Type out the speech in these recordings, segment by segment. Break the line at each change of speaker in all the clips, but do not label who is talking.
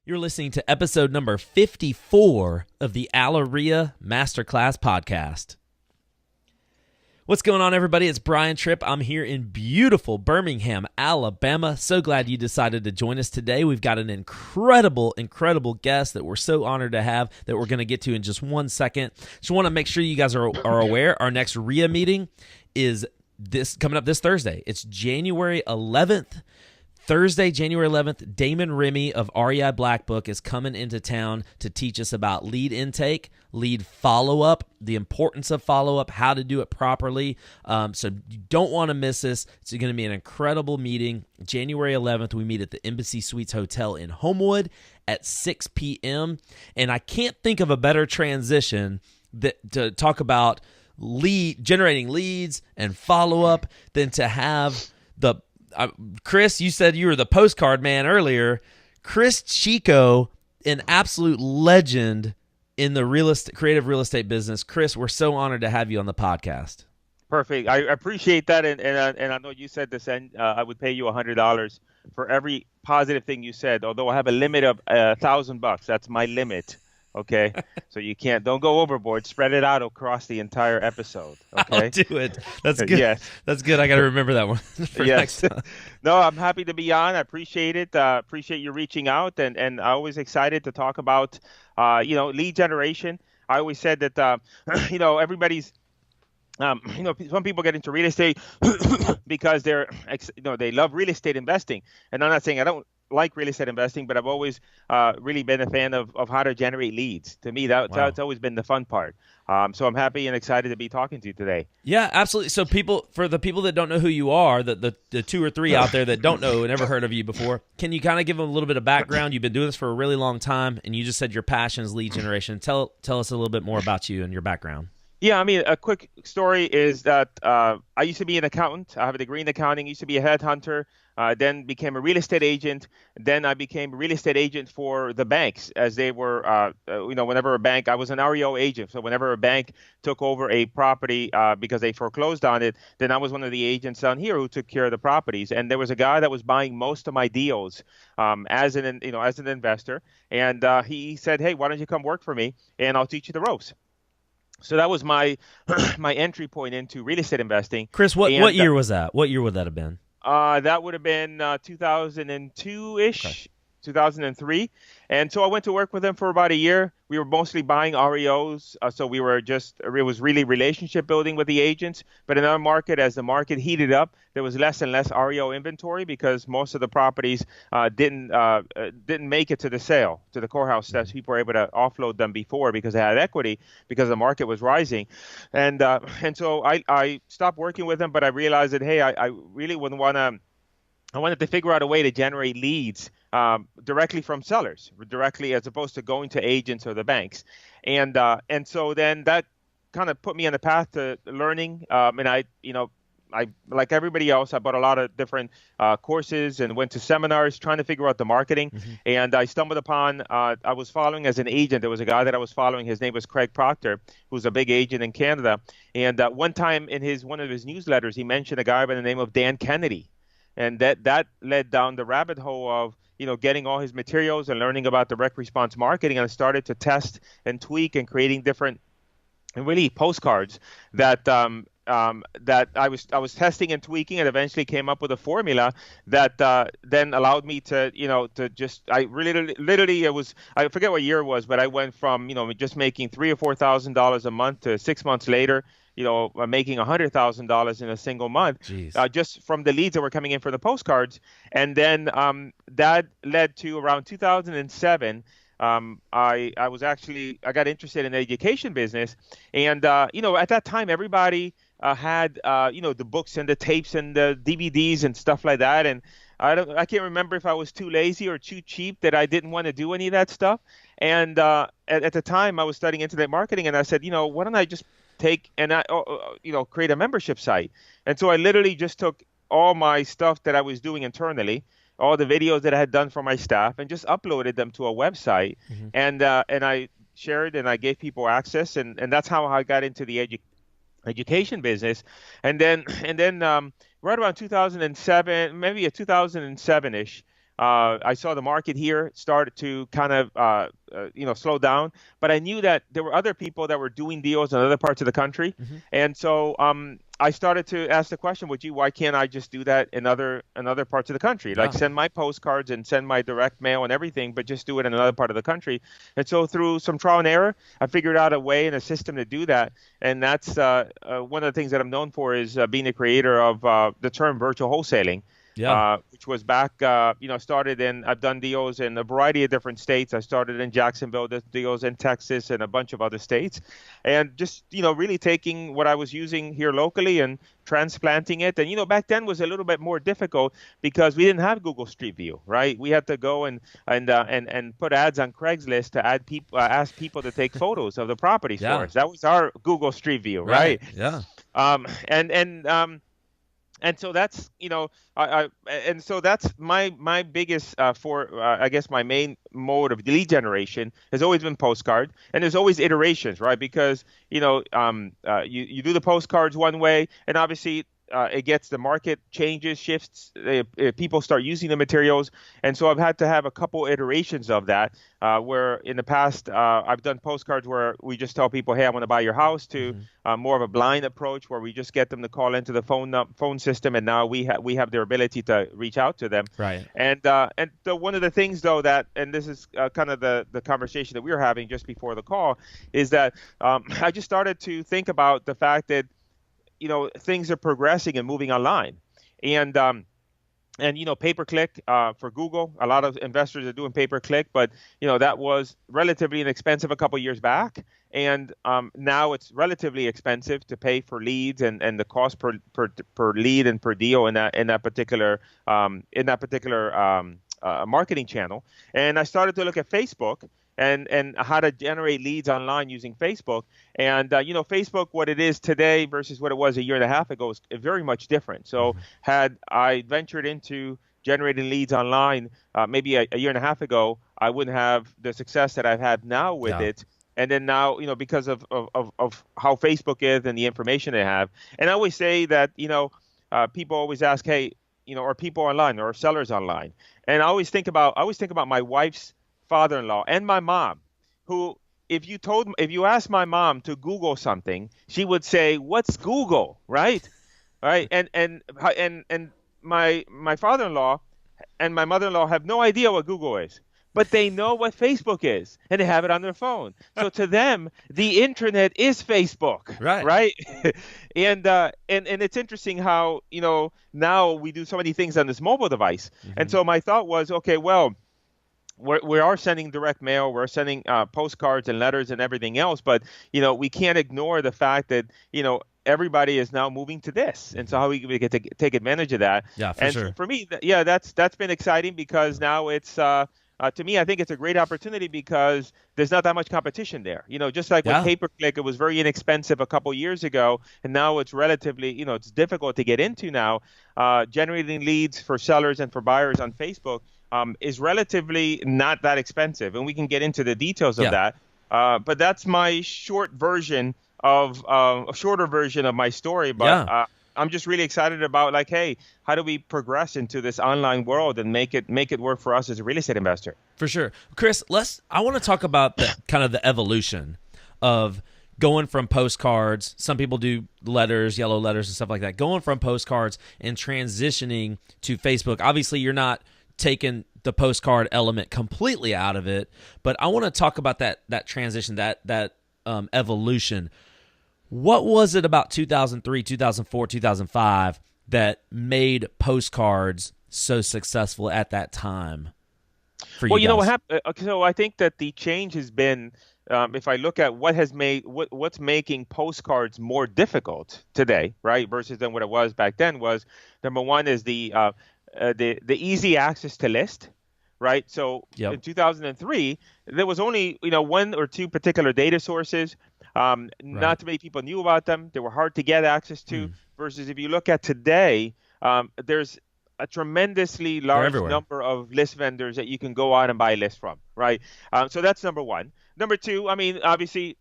You're listening to episode number 54 of the AlaREIA Master Class Podcast. What's going on, everybody? It's Brian Trippe. I'm here in beautiful Birmingham, Alabama. So glad you decided to join us today. We've got an incredible guest that we're so honored to have that we're going to get to in just 1 second. Just want to make sure you guys are aware. Our next REIA meeting is coming up this Thursday. It's January 11th. Thursday, January 11th, Damon Remy of REI Black Book is coming into town to teach us about lead intake, lead follow-up, the importance of follow-up, how to do it properly. So you don't want to miss this. It's going to be an incredible meeting. January 11th, we meet at the Embassy Suites Hotel in Homewood at 6 p.m. And I can't think of a better transition to talk about generating leads and follow-up than to have Chris, you said you were the postcard man earlier. Cris Chico, an absolute legend in the creative real estate business. Chris, we're so honored to have you on the podcast.
Perfect. I appreciate that, and I know you said this, and I would pay you $100 for every positive thing you said. Although I have a limit of $1,000. That's my limit. Okay, so don't go overboard. Spread it out across the entire episode. Okay,
I'll do it. That's good.
Yes,
that's good. I got to remember that one for next time.
No, I'm happy to be on. I appreciate it. Appreciate you reaching out, and I'm always excited to talk about lead generation. I always said that everybody's some people get into real estate because they love real estate investing, and I'm not saying I don't like real estate investing, but I've always really been a fan of how to generate leads. To me, that's always been the fun part. So I'm happy and excited to be talking to you today.
Yeah, absolutely. So for the people that don't know who you are, the two or three out there that don't know and never heard of you before, can you kind of give them a little bit of background? You've been doing this for a really long time, and you just said your passion is lead generation. Tell us a little bit more about you and your background.
Yeah, I mean, a quick story is that I used to be an accountant. I have a degree in accounting, used to be a headhunter, then became a real estate agent. Then I became a real estate agent for the banks as they were, whenever a bank, I was an REO agent. So whenever a bank took over a property because they foreclosed on it, then I was one of the agents down here who took care of the properties. And there was a guy that was buying most of my deals as an investor. And he said, hey, why don't you come work for me and I'll teach you the ropes. So that was my entry point into real estate investing.
Chris, what year was that? What year would that have been?
That would have been 2002-ish, okay. 2003. And so I went to work with them for about a year. We were mostly buying REOs. So it was really relationship building with the agents. But in our market, as the market heated up, there was less and less REO inventory because most of the properties didn't make it to the sale, to the courthouse steps. People were able to offload them before because they had equity because the market was rising. And so I stopped working with them, but I realized that, hey, I really wouldn't want to. I wanted to figure out a way to generate leads directly from sellers, directly as opposed to going to agents or the banks. And so then that kind of put me on the path to learning. And I like everybody else, I bought a lot of different courses and went to seminars trying to figure out the marketing. Mm-hmm. And I stumbled upon, I was following as an agent. There was a guy that I was following. His name was Craig Proctor, who's a big agent in Canada. And one time in one of his newsletters, he mentioned a guy by the name of Dan Kennedy. And that led down the rabbit hole of, getting all his materials and learning about direct response marketing. And I started to test and tweak and creating different, and really postcards that that I was testing and tweaking, and eventually came up with a formula that then allowed me to, I forget what year it was, but I went from, just making $3,000 or $4,000 a month to 6 months later, making $100,000 in a single month, just from the leads that were coming in for the postcards. And then that led to around 2007. I got interested in the education business, and at that time everybody had the books and the tapes and the DVDs and stuff like that, and I can't remember if I was too lazy or too cheap that I didn't want to do any of that stuff. And at the time I was studying internet marketing, and I said, why don't I just take and create a membership site? And so I literally just took all my stuff that I was doing internally, all the videos that I had done for my staff, and just uploaded them to a website. Mm-hmm. And I shared and I gave people access, and that's how I got into the education business. And then right around 2007, maybe 2007-ish, I saw the market here start to kind of slow down, but I knew that there were other people that were doing deals in other parts of the country,
Hmm.
and so I started to ask the question, would you, why can't I just do that in other parts of the country? Like
Yeah.
send my postcards and send my direct mail and everything, but just do it in another part of the country. And so through some trial and error, I figured out a way and a system to do that. And that's one of the things that I'm known for is being the creator of the term virtual wholesaling.
Yeah.
Which was back, started I've done deals in a variety of different states. I started in Jacksonville, did deals in Texas and a bunch of other states. And just, really taking what I was using here locally and transplanting it. And, back then was a little bit more difficult because we didn't have Google Street View, right? We had to go and put ads on Craigslist to ask people to take photos of the properties
Yeah.
for us. That was our Google Street View,
Right.
right?
Yeah.
And so that's and so that's my biggest I guess my main mode of lead generation has always been postcard, and there's always iterations, right? Because you do the postcards one way, and obviously it gets the market changes, shifts, people start using the materials, and so I've had to have a couple iterations of that. Where in the past I've done postcards where we just tell people, hey, I want to buy your house, to more of a blind approach where we just get them to call into the phone system, and now we have their ability to reach out to them.
Right.
And one of the things though and this is kind of the conversation that we were having just before the call, is that I just started to think about the fact that things are progressing and moving online, and pay-per-click for Google. A lot of investors are doing pay-per-click, but that was relatively inexpensive a couple years back, and now it's relatively expensive to pay for leads, and the cost per lead and per deal in that particular marketing channel. And I started to look at Facebook and how to generate leads online using Facebook. And Facebook, what it is today versus what it was a year and a half ago, is very much different. So had I ventured into generating leads online maybe a year and a half ago, I wouldn't have the success that I've had now with it. And then now, because of how Facebook is and the information they have. And I always say that, people always ask, hey, are people online or are sellers online? And I always think about my wife's father-in-law and my mom, who, if you asked my mom to Google something, she would say, "What's Google?" Right? Right? And my father-in-law and my mother-in-law have no idea what Google is, but they know what Facebook is, and they have it on their phone. So to them, the internet is Facebook, right? And it's interesting how now we do so many things on this mobile device. And so my thought was, okay, well, we are sending direct mail, we're sending postcards and letters and everything else, but we can't ignore the fact that everybody is now moving to this, and so how we get to take advantage of that.
Yeah, for sure.
For me, that's been exciting, because now it's to me, I think it's a great opportunity because there's not that much competition there. Just like with pay-per-click, it was very inexpensive a couple years ago, and now it's relatively, it's difficult to get into now. Generating leads for sellers and for buyers on Facebook is relatively not that expensive, and we can get into the details of that. But that's my shorter version of my story. But I'm just really excited about, like, hey, how do we progress into this online world and make it work for us as a real estate investor?
For sure, Cris. I want to talk about the kind of the evolution of going from postcards. Some people do letters, yellow letters, and stuff like that. Going from postcards and transitioning to Facebook. Obviously, you're not taking the postcard element completely out of it, but I want to talk about that transition, that evolution. What was it about 2003, 2004, 2005 that made postcards so successful at that time for you guys?
What happened? So I think that the change has been, if I look at what's making postcards more difficult today, right, versus than what it was back then, was number one is the easy access to list, right? So in 2003, there was only one or two particular data sources. Not too many people knew about them. They were hard to get access to. Versus if you look at today, there's a tremendously large number of list vendors that you can go out and buy lists from, right? So that's number one. Number two, I mean, obviously,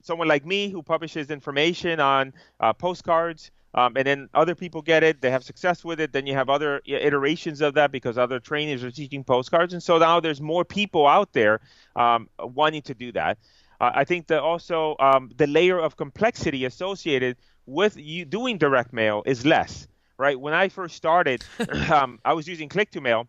someone like me who publishes information on postcards, and then other people get it, they have success with it, then you have other iterations of that because other trainers are teaching postcards, and so now there's more people out there wanting to do that. I think that also the layer of complexity associated with you doing direct mail is less, right? When I first started, I was using click to mail.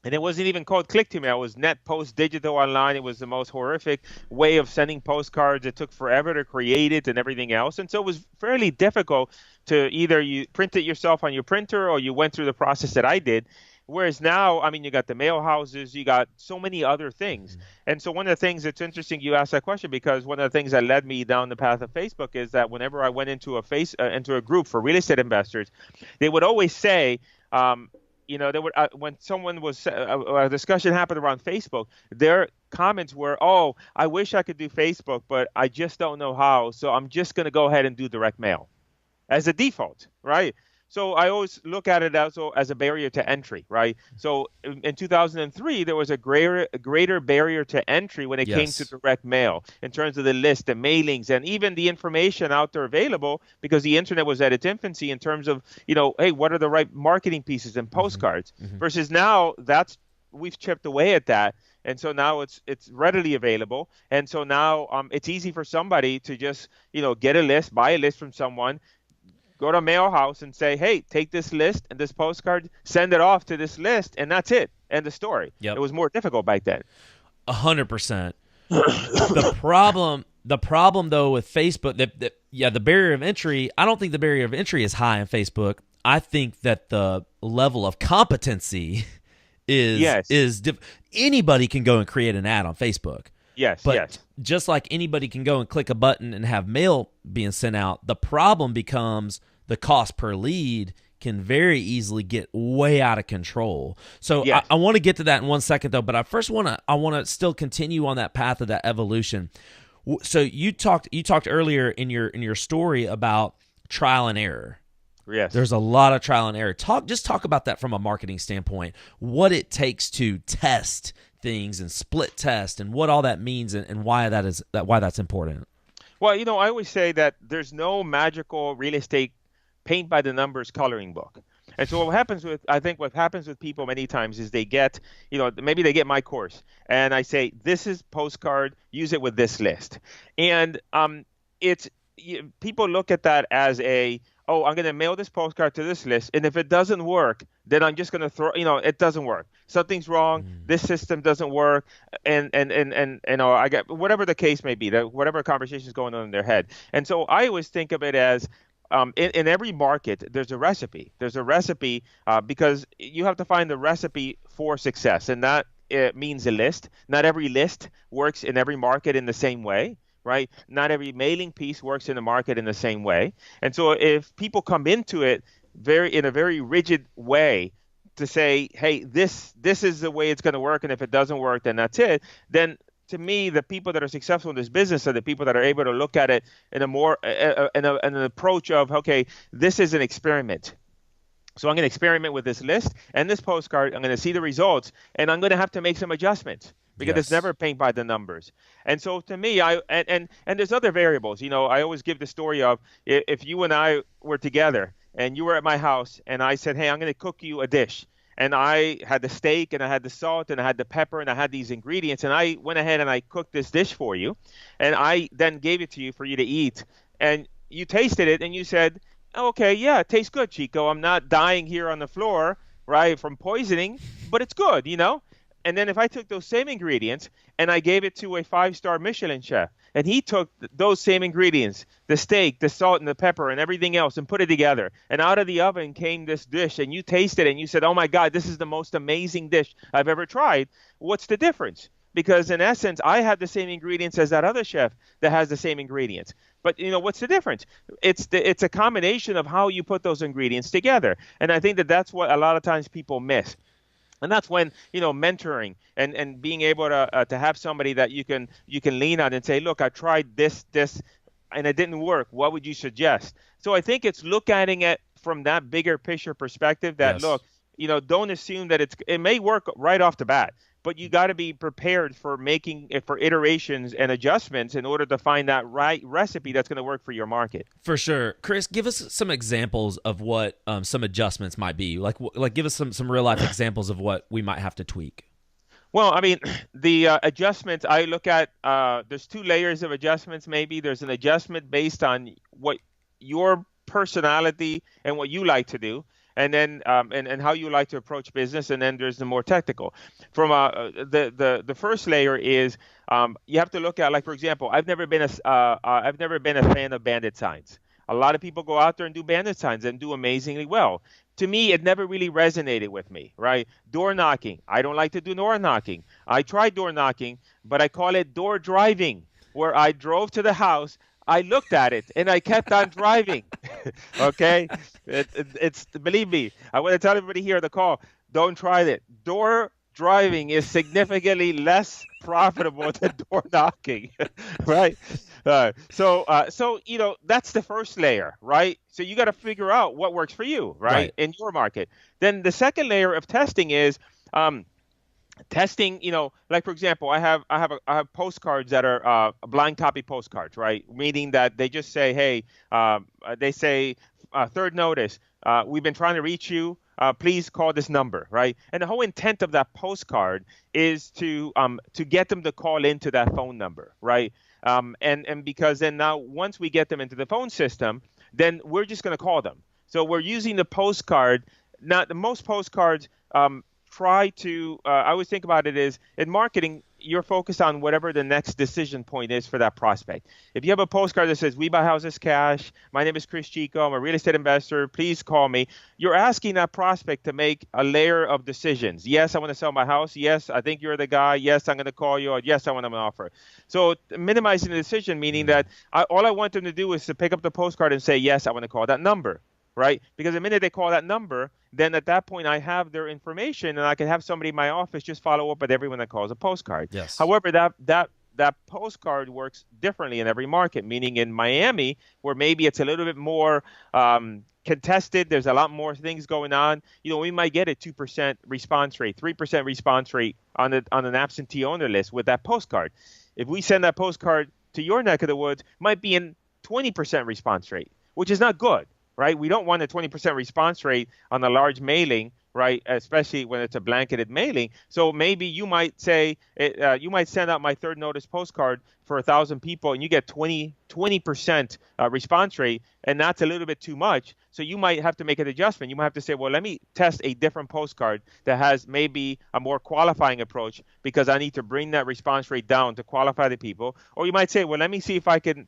And it wasn't even called click to mail. It was net post digital online. It was the most horrific way of sending postcards. It took forever to create it and everything else. And so it was fairly difficult to either you print it yourself on your printer or you went through the process that I did. Whereas now, I mean, you got the mail houses, you got so many other things. And so one of the things that's interesting, you asked that question, because one of the things that led me down the path of Facebook is that whenever I went into a group for real estate investors, they would always say, they would when someone was a discussion happened around Facebook, their comments were, "Oh, I wish I could do Facebook, but I just don't know how. So I'm just going to go ahead and do direct mail as a default," right? So I always look at it also as a barrier to entry, right? So in 2003, there was a greater barrier to entry when it came to direct mail in terms of the list, the mailings, and even the information out there available, because the internet was at its infancy in terms of, hey, what are the right marketing pieces and postcards? Versus now, we've chipped away at that. And so now it's readily available. And so now it's easy for somebody to just, get a list, buy a list from someone, go to a mail house and say, hey, take this list and this postcard, send it off to this list, and that's it. End of story. Yep. It was more difficult back then.
100%. The problem though with Facebook, the barrier of entry, I don't think the barrier of entry is high on Facebook. I think that the level of competency is anybody can go and create an ad on Facebook. But just like anybody can go and click a button and have mail being sent out, the problem becomes the cost per lead can very easily get way out of control. So I want to get to that in 1 second, though. But I first want to still continue on that path of that evolution. So you talked earlier in your story about trial and error.
Yes.
There's a lot of trial and error. Talk about that from a marketing standpoint, what it takes to test things and split test and what all that means and why that's important.
Well, I always say that there's no magical real estate paint by the numbers coloring book. And so what happens with people many times is they get, maybe they get my course and I say, this is postcard, use it with this list. And people look at that as I'm going to mail this postcard to this list, and if it doesn't work, then I'm just going to throw, it doesn't work. Something's wrong. This system doesn't work, and I get whatever the case may be, whatever conversation is going on in their head. And so I always think of it as in every market, there's a recipe. There's a recipe because you have to find the recipe for success, and that means a list. Not every list works in every market in the same way. Right? Not every mailing piece works in the market in the same way. And so if people come into it in a very rigid way to say, hey, this is the way it's going to work, and if it doesn't work, then that's it, then to me, the people that are successful in this business are the people that are able to look at it in a more in an approach of, okay, this is an experiment. So I'm going to experiment with this list and this postcard. I'm going to see the results, and I'm going to have to make some adjustments because it's never paint by the numbers. And so to me, and there's other variables. I always give the story of if you and I were together and you were at my house and I said, hey, I'm going to cook you a dish. And I had the steak and I had the salt and I had the pepper and I had these ingredients. And I went ahead and I cooked this dish for you. And I then gave it to you for you to eat. And you tasted it and you said, okay, yeah, it tastes good, Chico. I'm not dying here on the floor, right, from poisoning, but it's good, And then if I took those same ingredients and I gave it to a 5-star Michelin chef, and he took those same ingredients, the steak, the salt, and the pepper, and everything else, and put it together, and out of the oven came this dish, and you tasted it, and you said, oh, my God, this is the most amazing dish I've ever tried. What's the difference? Because in essence, I have the same ingredients as that other chef that has the same ingredients. But, what's the difference? It's a combination of how you put those ingredients together. And I think that's what a lot of times people miss. And that's when, mentoring and being able to have somebody that you can lean on and say, look, I tried this, and it didn't work. What would you suggest? So I think it's looking at it from that bigger picture perspective that, look, don't assume that it may work right off the bat. but you got to be prepared for for iterations and adjustments in order to find that right recipe that's going to work for your market.
For sure. Cris, give us some examples of what some adjustments might be. Like give us some real life examples of what we might have to tweak.
Well, I mean, the adjustments I look at, there's two layers of adjustments maybe. There's an adjustment based on what your personality and what you like to do, and then and how you like to approach business, and then there's the more technical. From the first layer is you have to look at, like, for example, I've never been a fan of bandit signs. A lot of people go out there and do bandit signs and do amazingly well. To me, it never really resonated with me, right? Door knocking. I don't like to do door knocking. I tried door knocking, but I call it door driving, where I drove to the house, I looked at it, and I kept on driving. Okay? It's believe me, I want to tell everybody here on the call, don't try it. Door driving is significantly less profitable than door knocking, right? So that's the first layer, right? So you got to figure out what works for you, right, in your market. Then the second layer of testing is testing. Like, for example, I have postcards that are blind copy postcards, right? Meaning that they just say, hey, they say third notice. We've been trying to reach you. Please call this number, right? And the whole intent of that postcard is to get them to call into that phone number, right? And because then now once we get them into the phone system, then we're just going to call them. So we're using the postcard. Not the most postcards try to. I always think about it is in marketing, you're focused on whatever the next decision point is for that prospect. If you have a postcard that says, we buy houses cash, my name is Cris Chico, I'm a real estate investor, please call me. You're asking that prospect to make a layer of decisions. Yes, I want to sell my house. Yes, I think you're the guy. Yes, I'm going to call you. Or, yes, I want an offer. So minimizing the decision, meaning that all I want them to do is to pick up the postcard and say, yes, I want to call that number. Right? Because the minute they call that number, then at that point I have their information and I can have somebody in my office just follow up with everyone that calls a postcard.
Yes.
However, that postcard works differently in every market, meaning in Miami, where maybe it's a little bit more contested, there's a lot more things going on. We might get a 2% response rate, 3% response rate on an absentee owner list with that postcard. If we send that postcard to your neck of the woods, might be in 20% response rate, which is not good. Right? We don't want a 20% response rate on a large mailing, right? Especially when it's a blanketed mailing. So maybe you might say, you might send out my third notice postcard for 1,000 people and you get 20% response rate, and that's a little bit too much. So you might have to make an adjustment. You might have to say, well, let me test a different postcard that has maybe a more qualifying approach because I need to bring that response rate down to qualify the people. Or you might say, well, let me see if I can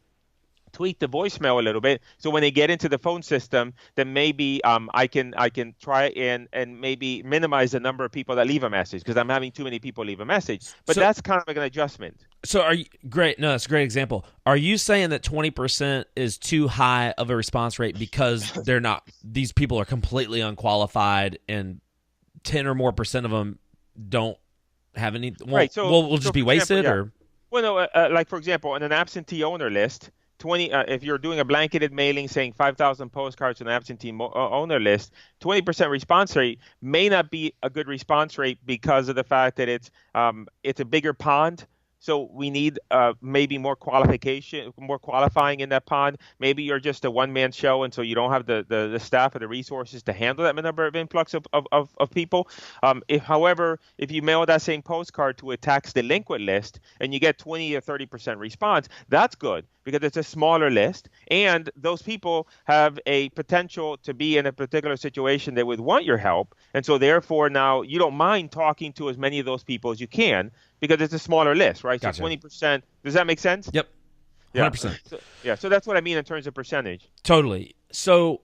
tweak the voicemail a little bit, so when they get into the phone system, then maybe I can try and maybe minimize the number of people that leave a message because I'm having too many people leave a message. But that's kind of like an adjustment.
So are you great? No, that's a great example. Are you saying that 20% is too high of a response rate because they're not? These people are completely unqualified, and 10 or more % of them don't have any.
Right. So
will just be wasted, or?
Well, no. Like, for example, on an absentee owner list. If you're doing a blanketed mailing saying 5,000 postcards on an absentee owner list, 20% response rate may not be a good response rate because of the fact that it's a bigger pond. So we need maybe more qualifying in that pond. Maybe you're just a one-man show, and so you don't have the staff or the resources to handle that number of influx of people. However, if you mail that same postcard to a tax delinquent list and you get 20 or 30% response, that's good because it's a smaller list, and those people have a potential to be in a particular situation that would want your help, and so therefore now you don't mind talking to as many of those people as you can because it's a smaller list, right?
Gotcha.
So 20%. Does that make sense?
Yep. 100%.
So that's what I mean in terms of percentage.
Totally. So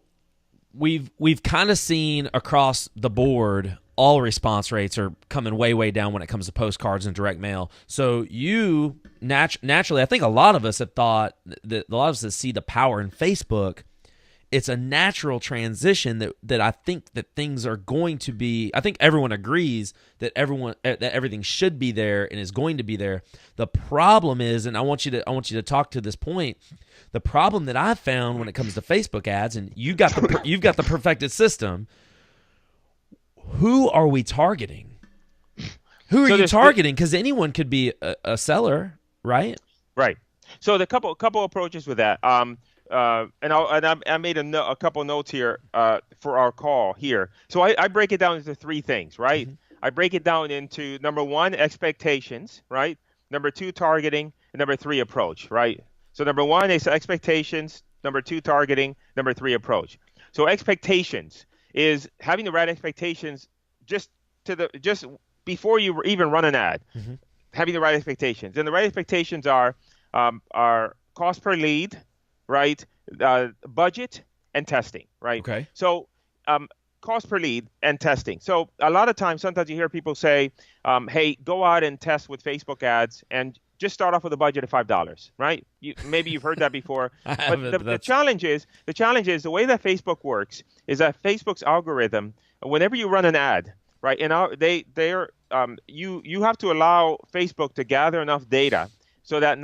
we've kind of seen across the board all response rates are coming way down when it comes to postcards and direct mail. So you naturally, I think a lot of us have thought that a lot of us that see the power in Facebook, it's a natural transition that I think that things are going to be. I think everyone agrees that everything should be there and is going to be there. The problem is, and I want you to talk to this point. The problem that I've found when it comes to Facebook ads, and you've got the perfected system. Who are we targeting? Who are
So
you targeting? Because anyone could be a seller, right?
Right. So the couple approaches with that. I made a couple notes here for our call here. So I break it down into three things, right? I break it down into number one, expectations, right? Number two, targeting, and number three, approach, right? So number one is expectations. Number two, targeting. Number three, approach. So expectations is having the right expectations just before you even run an ad. Having the right expectations. And the right expectations are cost per lead, right? Budget and testing, right?
Okay.
So cost per lead and testing. So a lot of times, sometimes you hear people say, hey, go out and test with Facebook ads and just start off with a budget of $5, right? Maybe you've heard that before. But the challenge is the way that Facebook works is that Facebook's algorithm, whenever you run an ad, right? And you have to allow Facebook to gather enough data so that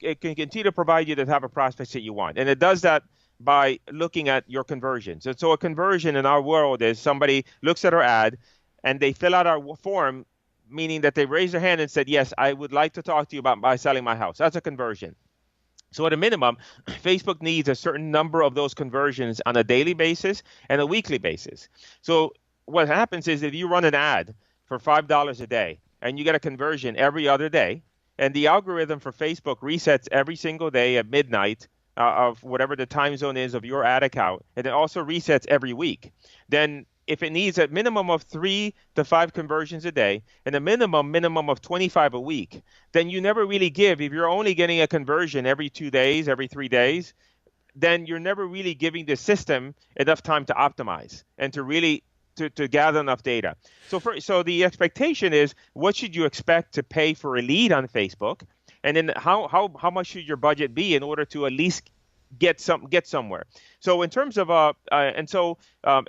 it can continue to provide you the type of prospects that you want. And it does that by looking at your conversions. And so a conversion in our world is somebody looks at our ad and they fill out our form, meaning that they raise their hand and said, yes, I would like to talk to you about selling my house. That's a conversion. So at a minimum, Facebook needs a certain number of those conversions on a daily basis and a weekly basis. So what happens is if you run an ad for $5 a day and you get a conversion every other day, and the algorithm for Facebook resets every single day at midnight of whatever the time zone is of your ad account, and it also resets every week, then if it needs a minimum of 3 to 5 conversions a day and a minimum of 25 a week, then you never really give. If you're only getting a conversion every 2 days, every 3 days, then you're never really giving the system enough time to optimize and to really to gather enough data. So the expectation is, what should you expect to pay for a lead on Facebook, and then how much should your budget be in order to at least get somewhere. So in terms of in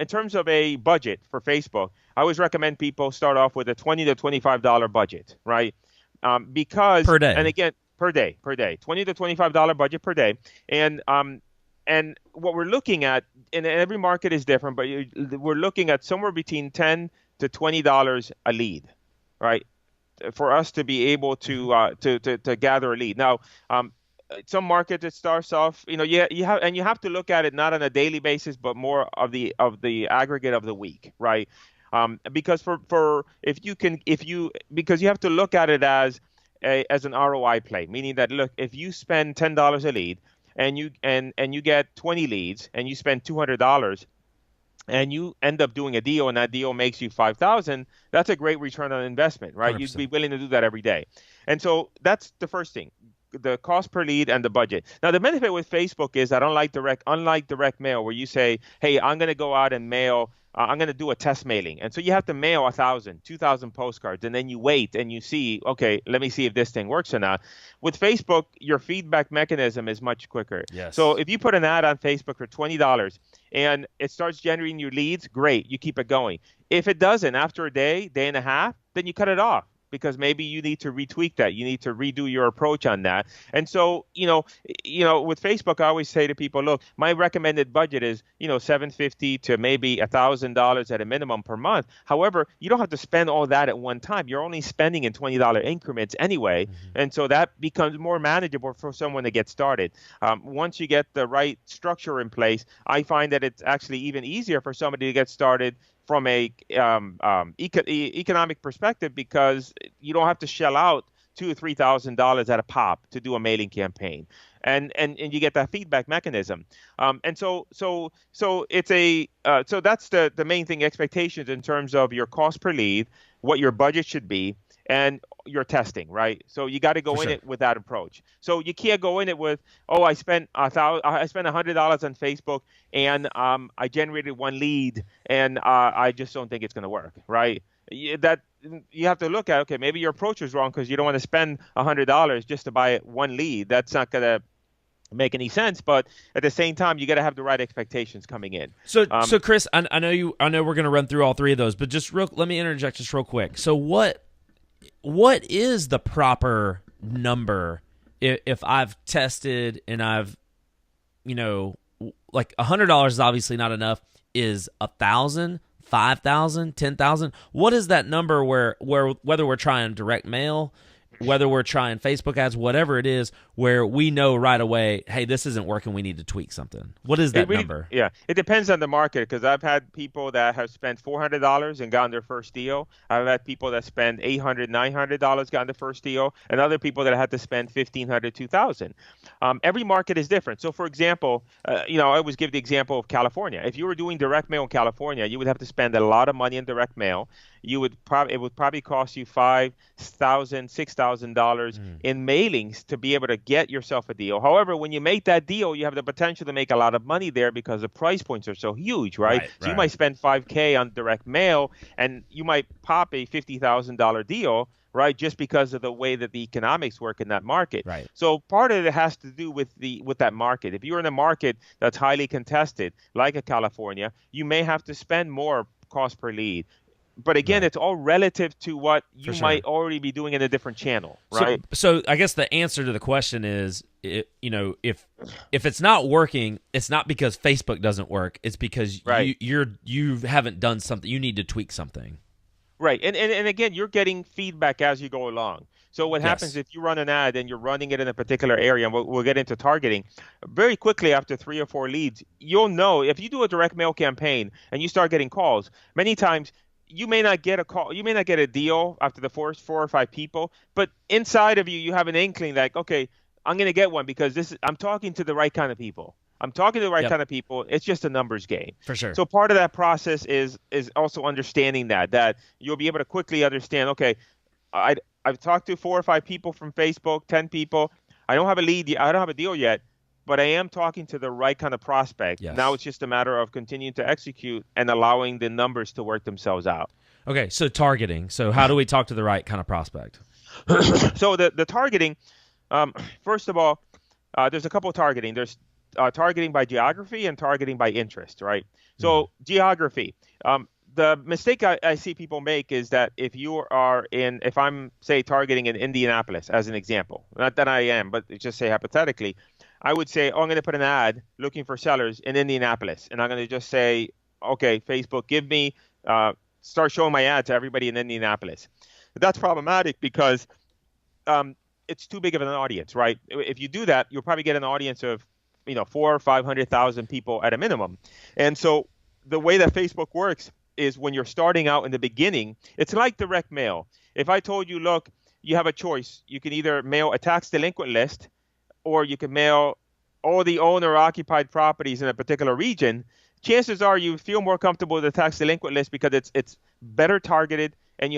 terms of a budget for Facebook, I always recommend people start off with a $20 to $25 budget, right? Because
per day,
and again per day, $20 to $25 budget per day, and what we're looking at, and every market is different, but we're looking at somewhere between $10 to $20 a lead, right? For us to be able to gather a lead. Now, some markets it starts off, you have to look at it not on a daily basis, but more of the aggregate of the week, right? Because because you have to look at it as an ROI play, meaning that, look, if you spend $10 a lead and you get 20 leads and you spend $200 and you end up doing a deal and that deal makes you $5,000, that's a great return on investment, right?
100%.
You'd be willing to do that every day. And so that's the first thing, the cost per lead and the budget. Now, the benefit with Facebook is that unlike direct mail, where you say, hey, I'm going to go out and mail, I'm going to do a test mailing. And so you have to mail 1,000, 2,000 postcards, and then you wait and you see, okay, let me see if this thing works or not. With Facebook, your feedback mechanism is much quicker.
Yes.
So if you put an ad on Facebook for $20 and it starts generating your leads, great, you keep it going. If it doesn't, after a day and a half, then you cut it off, because maybe you need to retweak that. You need to redo your approach on that. And so, with Facebook, I always say to people, look, my recommended budget is, $750 to maybe $1,000 at a minimum per month. However, you don't have to spend all that at one time. You're only spending in $20 increments anyway. Mm-hmm. And so that becomes more manageable for someone to get started. Once you get the right structure in place, I find that it's actually even easier for somebody to get started from a economic perspective, because you don't have to shell out $2,000 or $3,000 at a pop to do a mailing campaign, and you get that feedback mechanism. And so it's so that's the main thing: expectations in terms of your cost per lead, what your budget should be, and your testing, right? So you got to go in it with that approach. So you can't go in it with, I spent $100 on Facebook and I generated one lead and I just don't think it's going to work, right? That you have to look at, okay, maybe your approach is wrong because you don't want to spend $100 just to buy one lead. That's not going to make any sense, but at the same time, you got to have the right expectations coming in.
So Cris, I know we're going to run through all three of those, but let me interject just real quick. So what is the proper number if I've tested and I've, like $100 is obviously not enough. Is $1,000, 5,000, 10,000? What is that number where whether we're trying direct mail, whether we're trying Facebook ads, whatever it is, where we know right away, hey, this isn't working, we need to tweak something? What is that number?
Yeah, it depends on the market, because I've had people that have spent $400 and gotten their first deal. I've had people that spend $800, $900, gotten the first deal, and other people that had to spend $1,500, $2,000. Every market is different. So, for example, I always give the example of California. If you were doing direct mail in California, you would have to spend a lot of money in direct mail. It would probably cost you $5,000, $6,000 in mailings to be able to get yourself a deal. However, when you make that deal, you have the potential to make a lot of money there because the price points are so huge, right? So you might spend $5,000 on direct mail, and you might pop a $50,000 deal, right? Just because of the way that the economics work in that market.
Right.
So part of it has to do with that market. If you're in a market that's highly contested, like a California, you may have to spend more cost per lead. But again, it's all relative to what you might already be doing in a different channel, right?
So I guess the answer to the question is, if it's not working, it's not because Facebook doesn't work. It's because you haven't done something. You need to tweak something. Right.
And again, you're getting feedback as you go along. So what happens if you run an ad and you're running it in a particular area, and we'll get into targeting, very quickly after 3 or 4 leads, you'll know if you do a direct mail campaign and you start getting calls, many times you may not get a call, you may not get a deal after the first 4 or 5 people, but inside of you, you have an inkling like, okay, I'm going to get one because I'm talking to the right kind of people. I'm talking to the right kind of people. It's just a numbers game.
For sure.
So part of that process is also understanding that you'll be able to quickly understand, okay, I've talked to 4 or 5 people from Facebook, 10 people. I don't have a lead yet. I don't have a deal yet, but I am talking to the right kind of prospect.
Yes.
Now it's just a matter of continuing to execute and allowing the numbers to work themselves out.
Okay, so targeting. So how do we talk to the right kind of prospect?
So the targeting, first of all, there's a couple of targeting. There's targeting by geography and targeting by interest, right? So geography. The mistake I see people make is that if I'm, say, targeting in Indianapolis as an example, not that I am, but just say hypothetically, I would say, I'm going to put an ad looking for sellers in Indianapolis. And I'm going to just say, okay, Facebook, start showing my ad to everybody in Indianapolis. But that's problematic because it's too big of an audience, right? If you do that, you'll probably get an audience of 400,000 or 500,000 people at a minimum. And so the way that Facebook works is when you're starting out in the beginning, it's like direct mail. If I told you, look, you have a choice. You can either mail a tax delinquent list, or you can mail all the owner-occupied properties in a particular region, chances are you feel more comfortable with the tax delinquent list because it's better targeted, and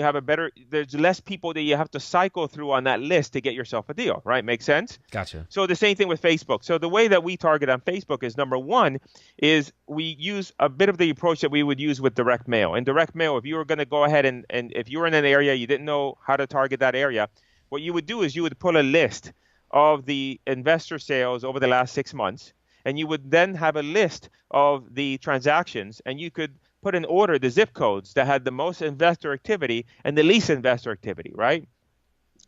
there's less people that you have to cycle through on that list to get yourself a deal, right? Make sense?
Gotcha.
So the same thing with Facebook. So the way that we target on Facebook is, number one, is we use a bit of the approach that we would use with direct mail. In direct mail, if you were going to go ahead and if you were in an area, you didn't know how to target that area, what you would do is you would pull a list of the investor sales over the last 6 months, and you would then have a list of the transactions, and you could put in order the zip codes that had the most investor activity and the least investor activity, right?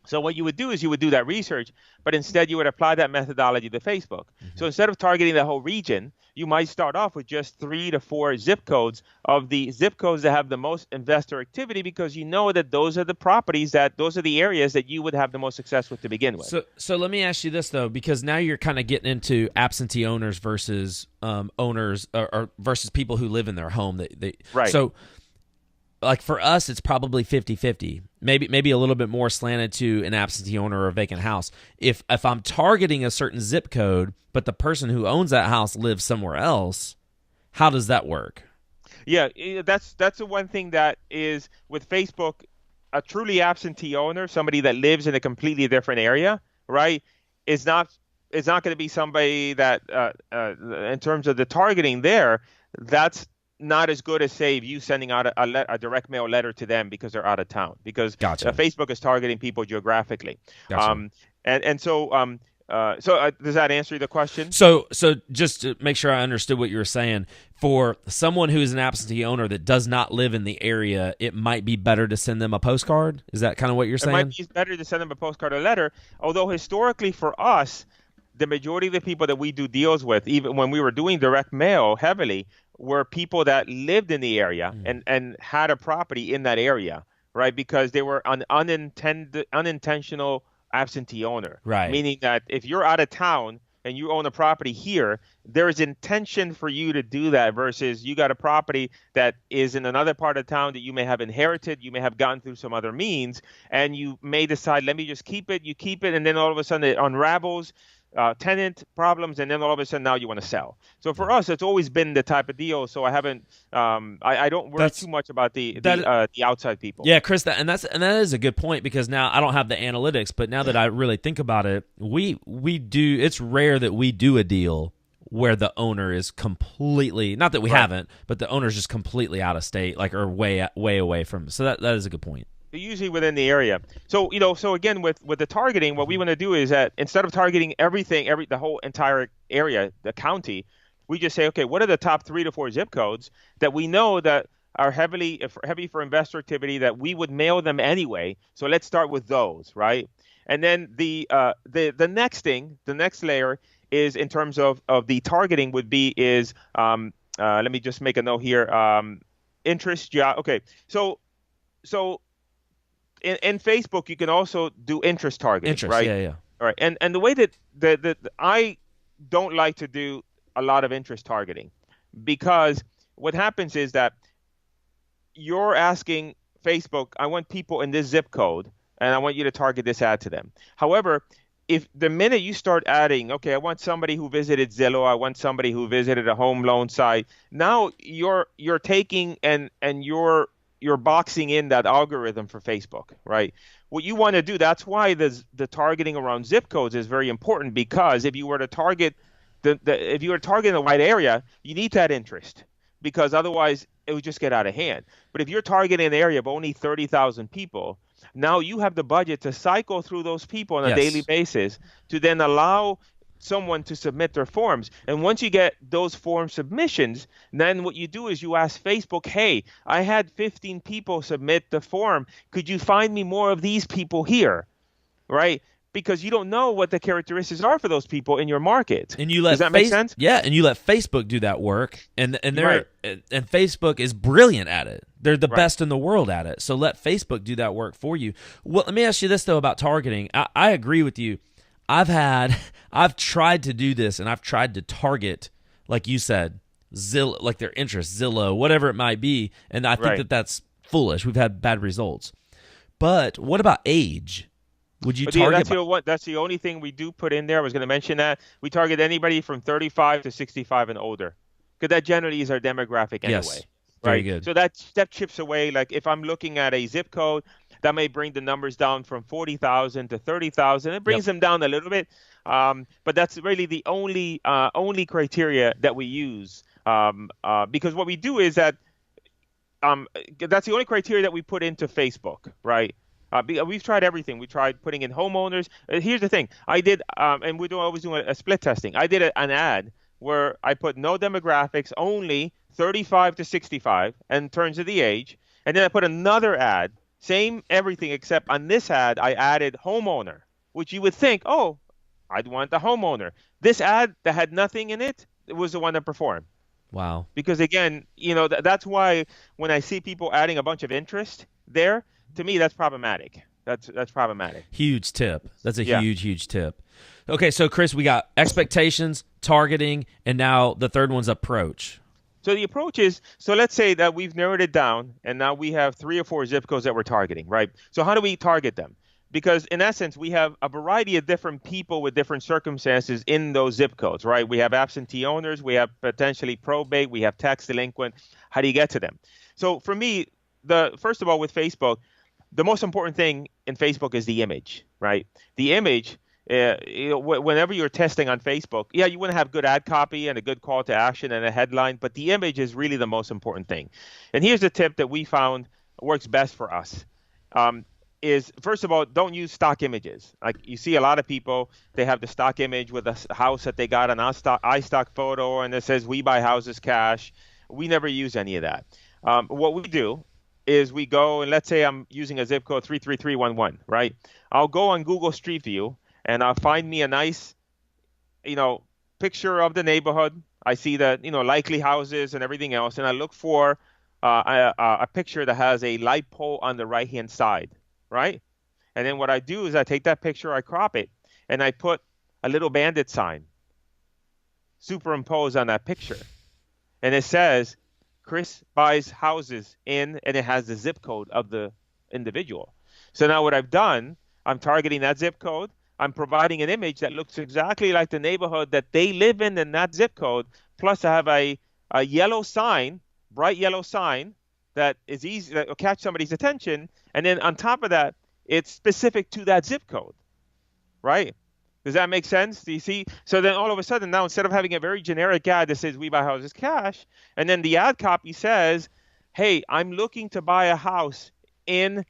So what you would do is you would do that research, but instead you would apply that methodology to Facebook. So instead of targeting the whole region, you might start off with just 3 to 4 zip codes of the zip codes that have the most investor activity, because you know that those are the those are the areas that you would have the most success with to begin with.
So let me ask you this, though, because now you're kind of getting into absentee owners versus owners or versus people who live in their home.
Right.
So like for us, it's probably 50-50, maybe a little bit more slanted to an absentee owner or a vacant house. If I'm targeting a certain zip code, but the person who owns that house lives somewhere else, how does that work?
Yeah, that's the one thing that is with Facebook, a truly absentee owner, somebody that lives in a completely different area, right, is not going to be somebody that, in terms of the targeting there, that's not as good as, say, you sending out a direct mail letter to them because they're out of town, because Facebook is targeting people geographically.
Gotcha.
So does that answer the question?
So just to make sure I understood what you were saying, for someone who is an absentee owner that does not live in the area, it might be better to send them a postcard? Is that kind of what you're saying?
It might be better to send them a postcard or letter, although historically for us, the majority of the people that we do deals with, even when we were doing direct mail heavily, were people that lived in the area and had a property in that area, right? Because they were an unintentional absentee owner,
Right.
meaning that if you're out of town and you own a property here, there is intention for you to do that versus you got a property that is in another part of town that you may have inherited, you may have gotten through some other means, and you may decide, let me just keep it. You keep it, and then all of a sudden it unravels, tenant problems, and then all of a sudden now you want to sell. So for us, it's always been the type of deal. So I haven't, I don't worry too much about the outside people.
Yeah, Chris, that is a good point, because now I don't have the analytics, but now that I really think about it, we do. It's rare that we do a deal where the owner is completely, not that we haven't, but the owner's just completely out of state, like, or way away from. So that is a good point.
Usually within the area. So, so again, with the targeting, what we want to do is that instead of targeting the whole entire area, the county, we just say, okay, what are the top 3 to 4 zip codes that we know that are heavy for investor activity that we would mail them anyway. So let's start with those, right? And then the next thing, the next layer is in terms of the targeting would be let me just make a note here. Interest, yeah. Okay. So in Facebook, you can also do interest targeting, right?
Yeah.
All right. And the way that I don't like to do a lot of interest targeting, because what happens is that you're asking Facebook, I want people in this zip code, and I want you to target this ad to them. However, if the minute you start adding, okay, I want somebody who visited Zillow, I want somebody who visited a home loan site, now you're taking and you're boxing in that algorithm for Facebook, right? What you want to do, that's why the targeting around zip codes is very important, because if you were to target if you were targeting the right area, you need that interest, because otherwise it would just get out of hand. But if you're targeting an area of only 30,000 people, now you have the budget to cycle through those people on a daily basis to then allow someone to submit their forms. And once you get those form submissions, then what you do is you ask Facebook, hey, I had 15 people submit the form. Could you find me more of these people here, right? Because you don't know what the characteristics are for those people in your market.
And you let
Does that make sense?
Yeah, and you let Facebook do that work, and Facebook is brilliant at it. They're the best in the world at it. So let Facebook do that work for you. Well, let me ask you this though about targeting. I agree with you. I've tried to do this, and I've tried to target, like you said, Zillow, like their interest, Zillow, whatever it might be, and I think that's foolish. We've had bad results. But what about age? Would you target?
That's the only thing we do put in there. I was going to mention that. We target anybody from 35 to 65 and older, because that generally is our demographic anyway.
Yes, very good.
So that chips away. Like if I'm looking at a zip code, that may bring the numbers down from 40,000 to 30,000. It brings them down a little bit, but that's really the only criteria that we use, because what we do is that that's the only criteria that we put into Facebook, right? We've tried everything. We tried putting in homeowners. Here's the thing. I did, and we're always doing a split testing. I did an ad where I put no demographics, only 35 to 65, in terms of the age. And then I put another ad, same everything, except on this ad, I added homeowner, which you would think, oh, I'd want the homeowner. This ad that had nothing in it, it was the one that performed.
Wow.
Because again, that's why when I see people adding a bunch of interest there, to me, that's problematic. That's problematic.
Huge tip. That's a huge tip. Okay, so Chris, we got expectations, targeting, and now the third one's approach.
So the approach is, so let's say that we've narrowed it down, and now we have 3 or 4 zip codes that we're targeting, right? So how do we target them? Because in essence, we have a variety of different people with different circumstances in those zip codes, right? We have absentee owners, we have potentially probate, we have tax delinquent. How do you get to them? So for me, first of all, with Facebook, the most important thing in Facebook is the image, right? The image, whenever you're testing on Facebook, you want to have good ad copy and a good call to action and a headline, but the image is really the most important thing. And here's the tip that we found works best for us. Is first of all, don't use stock images. Like you see a lot of people, they have the stock image with a house that they got an iStock photo and it says, we buy houses cash. We never use any of that. What we do is we go, and let's say I'm using a zip code 33311, right? I'll go on Google Street View and I'll find me a nice picture of the neighborhood. I see the, likely houses and everything else, and I look for a picture that has a light pole on the right-hand side, right? And then what I do is I take that picture, I crop it, and I put a little bandit sign superimposed on that picture. And it says, Cris buys houses in, and it has the zip code of the individual. So now what I've done, I'm targeting that zip code. I'm providing an image that looks exactly like the neighborhood that they live in that zip code. Plus, I have a yellow sign, bright yellow sign that is easy that will catch somebody's attention. And then on top of that, it's specific to that zip code, right? Does that make sense? Do you see? So then all of a sudden now, instead of having a very generic ad that says we buy houses cash, and then the ad copy says, hey, I'm looking to buy a house in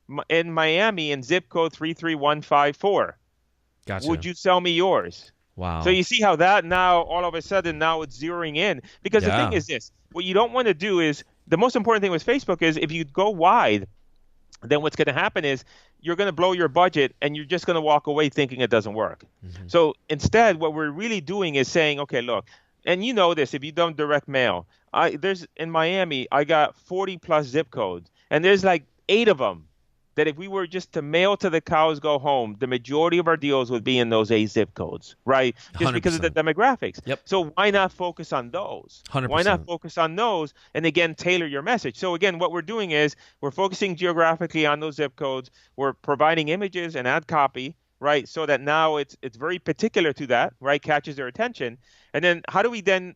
Miami in zip code 33154.
Gotcha.
Would you sell me yours?
Wow.
So you see how that now, all of a sudden, now it's zeroing in. Because the thing is this, what you don't want to do is, the most important thing with Facebook is if you go wide, then what's going to happen is you're going to blow your budget and you're just going to walk away thinking it doesn't work. Mm-hmm. So instead, what we're really doing is saying, okay, look, and you know this, if you've done direct mail, in Miami, I got 40 plus zip codes, and there's like 8 of them that if we were just to mail to the cows go home, the majority of our deals would be in those 8 zip codes, right? Just
100%.
Because of the demographics.
Yep.
So why not focus on those?
100%.
Why not focus on those and, again, tailor your message? So, again, what we're doing is we're focusing geographically on those zip codes. We're providing images and ad copy, right, so that now it's very particular to that, right, catches their attention. And then how do we then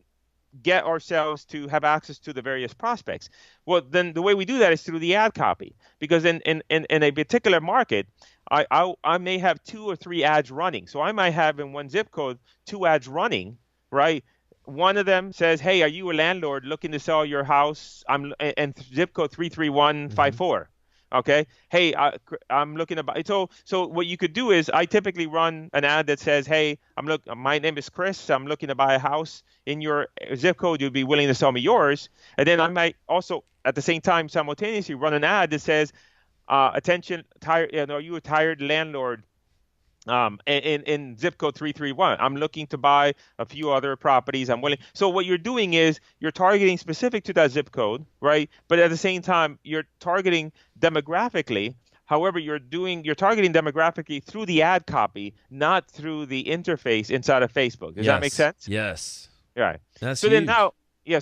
get ourselves to have access to the various prospects? Well, then the way we do that is through the ad copy, because in a particular market, I may have 2 or 3 ads running. So I might have in one zip code 2 ads running, right? One of them says, hey, are you a landlord looking to sell your house? And zip code 33154. Mm-hmm. Okay. Hey, I'm looking to buy. So what you could do is I typically run an ad that says, hey, my name is Cris. I'm looking to buy a house in your zip code. You'd be willing to sell me yours. And then I might also at the same time simultaneously run an ad that says, attention, are you a tired landlord? In zip code 331, I'm looking to buy a few other properties. I'm willing. So what you're doing is you're targeting specific to that zip code, right? But at the same time, you're targeting demographically. However, you're targeting demographically through the ad copy, not through the interface inside of Facebook. Does that make sense?
Yes.
Right.
That's
so
huge.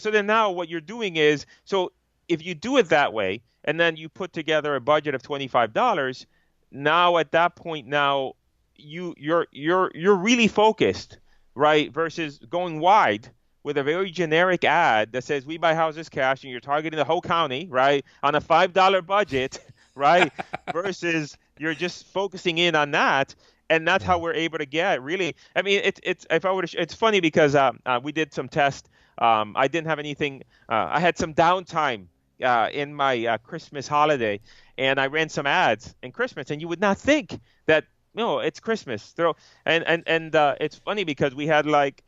then now what you're doing is, so if you do it that way, and then you put together a budget of $25, now at that point now, you're really focused, right? Versus going wide with a very generic ad that says we buy houses cash, and you're targeting the whole county, right, on a $5 budget, right? Versus you're just focusing in on that, and that's how we're able to get really. I mean, it's funny because we did some tests. I didn't have anything. I had some downtime in my Christmas holiday, and I ran some ads in Christmas, and you would not think that. No, it's Christmas. And it's funny because we had like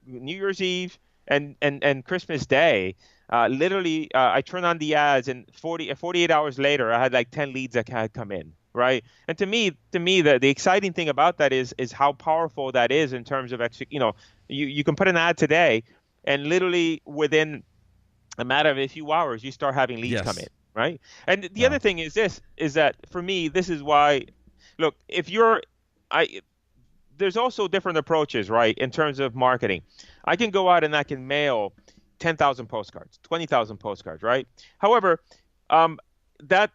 New Year's Eve and Christmas Day. Literally, I turned on the ads, and 48 hours later, I had like 10 leads that had come in, right? And to me, the exciting thing about that is how powerful that is in terms of you can put an ad today, and literally within a matter of a few hours, you start having leads come in, right? And the other thing is that for me, this is why. Look, there's also different approaches, right, in terms of marketing. I can go out and I can mail 10,000 postcards, 20,000 postcards, right? However, that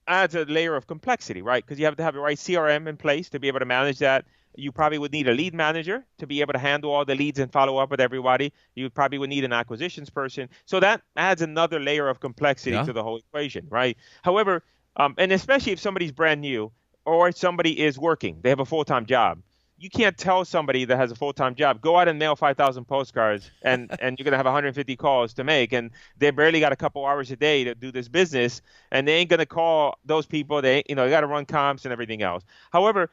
adds a layer of complexity, right? Because you have to have the right CRM in place to be able to manage that. You probably would need a lead manager to be able to handle all the leads and follow up with everybody. You probably would need an acquisitions person. So that adds another layer of complexity to the whole equation, right? However, and especially if somebody's brand new, or somebody is working, they have a full-time job. You can't tell somebody that has a full-time job, go out and mail 5,000 postcards, and you're going to have 150 calls to make, and they barely got a couple hours a day to do this business, and they ain't going to call those people. They got to run comps and everything else. However,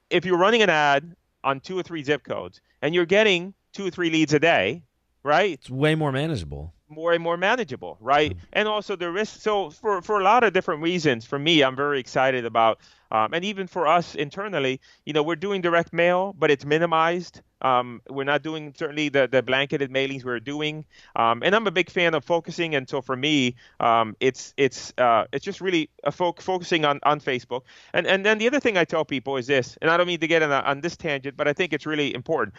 if you're running an ad on 2 or 3 zip codes, and you're getting 2 or 3 leads a day, right?
It's way more manageable.
More and more manageable, right? And also the risk. So for a lot of different reasons, for me, I'm very excited about, and even for us internally, we're doing direct mail, but it's minimized We're not doing certainly the blanketed mailings we're doing. And I'm a big fan of focusing. And so for me, it's just really focusing on Facebook. And then the other thing I tell people is this, and I don't mean to get on this tangent, but I think it's really important.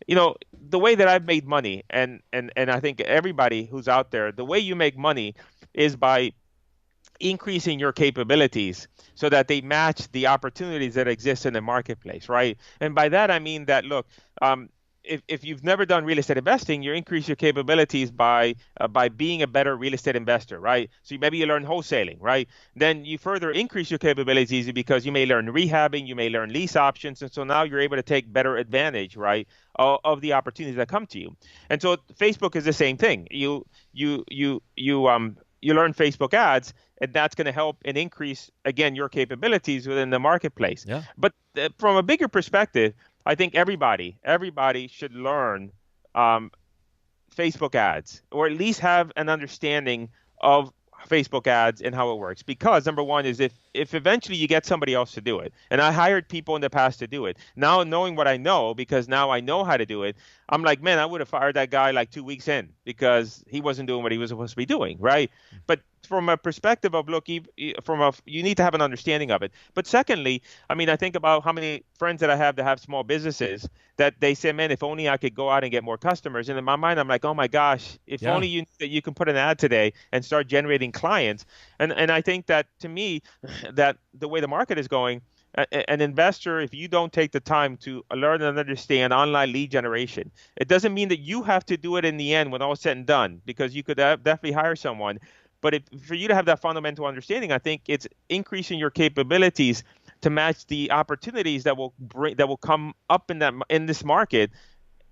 The way that I've made money, and I think everybody who's out there, the way you make money is by increasing your capabilities so that they match the opportunities that exist in the marketplace, right? And by that, I mean that, look, if you've never done real estate investing, you increase your capabilities by being a better real estate investor, right? So maybe you learn wholesaling, right? Then you further increase your capabilities because you may learn rehabbing, you may learn lease options, and so now you're able to take better advantage, right, of the opportunities that come to you. And so Facebook is the same thing. You learn Facebook ads, and that's going to help and increase, again, your capabilities within the marketplace.
Yeah.
But from a bigger perspective, I think everybody should learn Facebook ads, or at least have an understanding of Facebook ads and how it works. Because number one is if eventually you get somebody else to do it, and I hired people in the past to do it. Now knowing what I know, because now I know how to do it, I'm like, man, I would have fired that guy like 2 weeks in because he wasn't doing what he was supposed to be doing, right? But from a perspective of, look, you need to have an understanding of it. But secondly, I mean, I think about how many friends that I have that have small businesses that they say, man, if only I could go out and get more customers. And in my mind, I'm like, oh my gosh, if only you can put an ad today and start generating clients. And I think that, to me, that the way the market is going, an investor, if you don't take the time to learn and understand online lead generation, it doesn't mean that you have to do it in the end when all is said and done, because you could definitely hire someone. But for you to have that fundamental understanding, I think it's increasing your capabilities to match the opportunities that will come up in this market,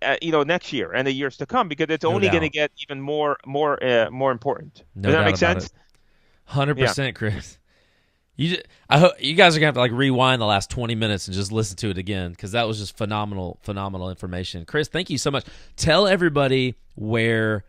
next year and the years to come, because it's only going to get even more important. Does that make sense?
100%, Cris. I hope you guys are gonna have to like rewind the last 20 minutes and just listen to it again, because that was just phenomenal information. Cris, thank you so much. Tell everybody where,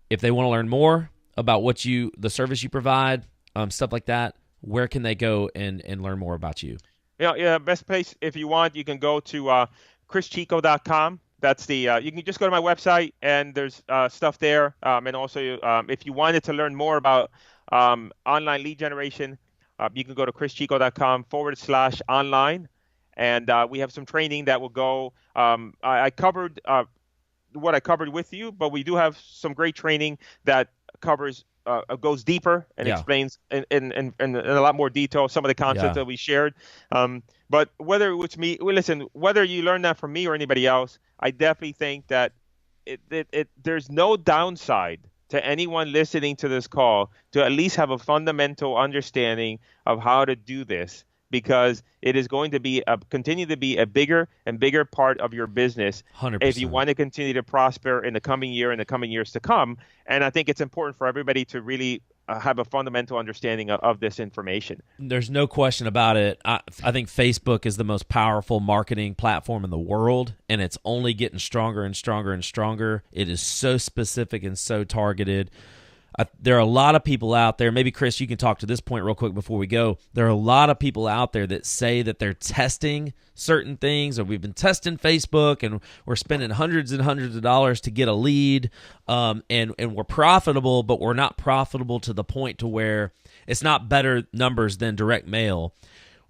if they want to learn more about the service you provide, stuff like that, where can they go and learn more about you?
Yeah. Best place, if you want, you can go to CrisChico.com. That's you can just go to my website, and there's stuff there. And also, if you wanted to learn more about online lead generation, you can go to CrisChico.com/online, and we have some training that will go. I covered what I covered with you, but we do have some great training that goes deeper and explains in a lot more detail some of the concepts that we shared. But whether it's me, whether you learn that from me or anybody else, I definitely think that there's no downside to anyone listening to this call to at least have a fundamental understanding of how to do this, because it is going to continue to be a bigger and bigger part of your business
100%.
If you want to continue to prosper in the coming year and the coming years to come. And I think it's important for everybody to really have a fundamental understanding of this information.
There's no question about it. I think Facebook is the most powerful marketing platform in the world, and it's only getting stronger and stronger and stronger. It is so specific and so targeted. There are a lot of people out there. Maybe, Cris, you can talk to this point real quick before we go. There are a lot of people out there that say that they're testing certain things, or we've been testing Facebook, and we're spending hundreds and hundreds of dollars to get a lead, and we're profitable, but we're not profitable to the point to where it's not better numbers than direct mail.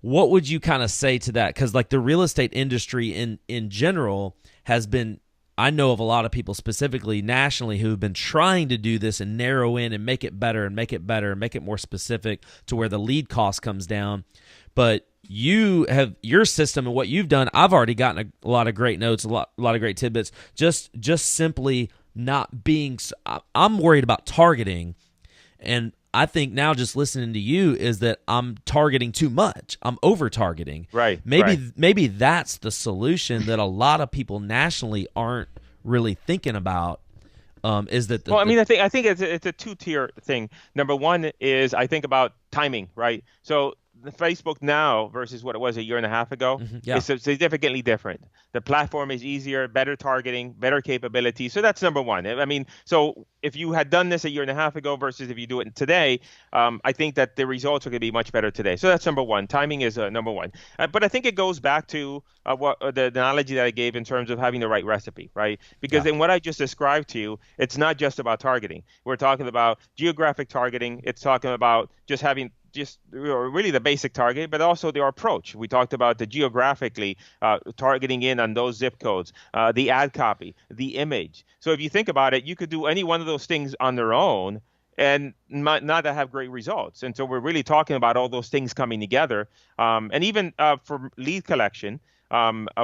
What would you kind of say to that? Because like the real estate industry in general has been, I know of a lot of people specifically nationally who have been trying to do this and narrow in and make it better and make it better and make it more specific to where the lead cost comes down. But you have your system and what you've done. I've already gotten a lot of great notes, a lot of great tidbits. Just simply not being. I'm worried about targeting, and I think now just listening to you is that I'm targeting too much. I'm over-targeting.
Right.
Maybe that's the solution that a lot of people nationally aren't really thinking about. Is that
I think it's a two-tier thing. Number one is I think about timing, right? So the Facebook now versus what it was a year and a half ago is significantly different. The platform is easier, better targeting, better capability. So that's number one. I mean, so if you had done this a year and a half ago versus if you do it today, I think that the results are going to be much better today. So that's number one. Timing is number one. But I think it goes back to what the analogy that I gave in terms of having the right recipe, right? Because in what I just described to you, it's not just about targeting. We're talking about geographic targeting. It's talking about just having really the basic target, but also their approach. We talked about the geographically targeting in on those zip codes, the ad copy, the image. So if you think about it, you could do any one of those things on their own and not have great results. And so we're really talking about all those things coming together. And even for lead collection,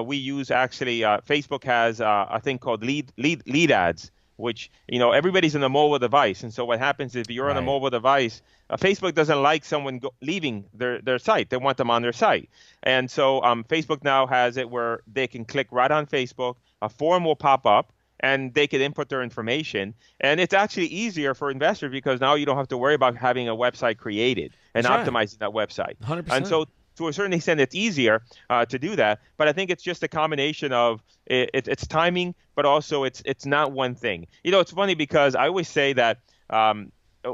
we use actually Facebook has a thing called lead ads, which, everybody's on a mobile device. And so what happens is if you're on a mobile device, Facebook doesn't like someone leaving their site. They want them on their site. And so Facebook now has it where they can click right on Facebook. A form will pop up and they can input their information. And it's actually easier for investors because now you don't have to worry about having a website created and optimizing that website.
100%.
And so to a certain extent, it's easier to do that. But I think it's just a combination of it's timing, but also it's not one thing. It's funny because I always say that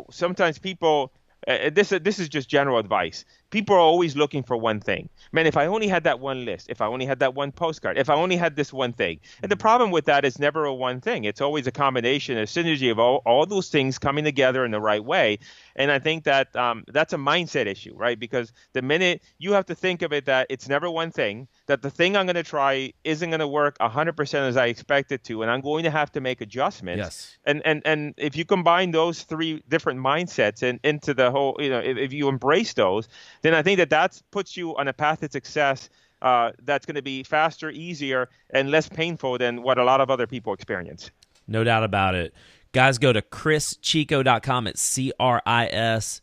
sometimes people, this is just general advice. People are always looking for one thing. Man, if I only had that one list, if I only had that one postcard, if I only had this one thing. And the problem with that is never a one thing. It's always a combination, a synergy of all those things coming together in the right way. And I think that that's a mindset issue, right? Because the minute you have to think of it that it's never one thing, that the thing I'm going to try isn't going to work 100% as I expect it to, and I'm going to have to make adjustments.
Yes.
And if you combine those three different mindsets and into the whole, if you embrace those, then I think that puts you on a path to success that's going to be faster, easier, and less painful than what a lot of other people experience.
No doubt about it. Guys, go to CrisChico.com. It's CrisChico,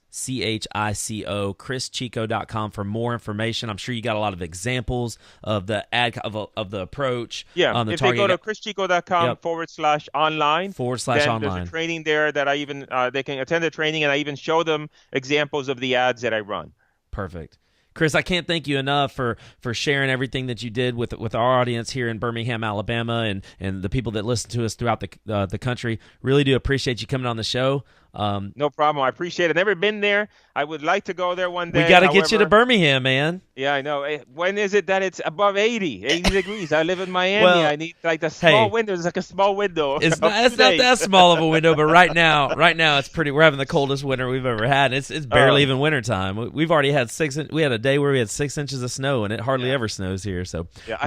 CrisChico.com for more information. I'm sure you got a lot of examples of the of the approach.
Yeah, if they go to CrisChico.com /online,
/online.
There's a training there that I even they can attend the training, and I even show them examples of the ads that I run.
Perfect. Chris, I can't thank you enough for sharing everything that you did with our audience here in Birmingham, Alabama, and the people that listen to us throughout the country. Really do appreciate you coming on the show.
No problem. I appreciate it. I've never been there. I would like to go there one day.
We got to get you to Birmingham, man.
Yeah, I know. When is it that it's above 80 degrees? I live in Miami. Well, I need like the small window. It's like a small window.
It's not that small of a window, but right now it's pretty. We're having the coldest winter we've ever had. It's barely even wintertime. We've already had we had a day where we had 6 inches of snow, and it hardly ever snows here. So
I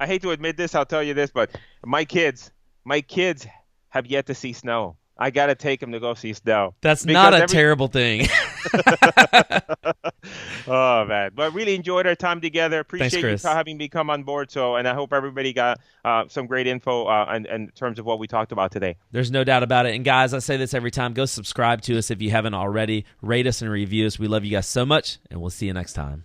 hate to admit this. I'll tell you this, but my kids have yet to see snow. I got to take them to go see snow.
That's not a terrible thing.
Oh, man. But I really enjoyed our time together. Appreciate you having me come on board. And I hope everybody got some great info in terms of what we talked about today.
There's no doubt about it. And, guys, I say this every time. Go subscribe to us if you haven't already. Rate us and review us. We love you guys so much, and we'll see you next time.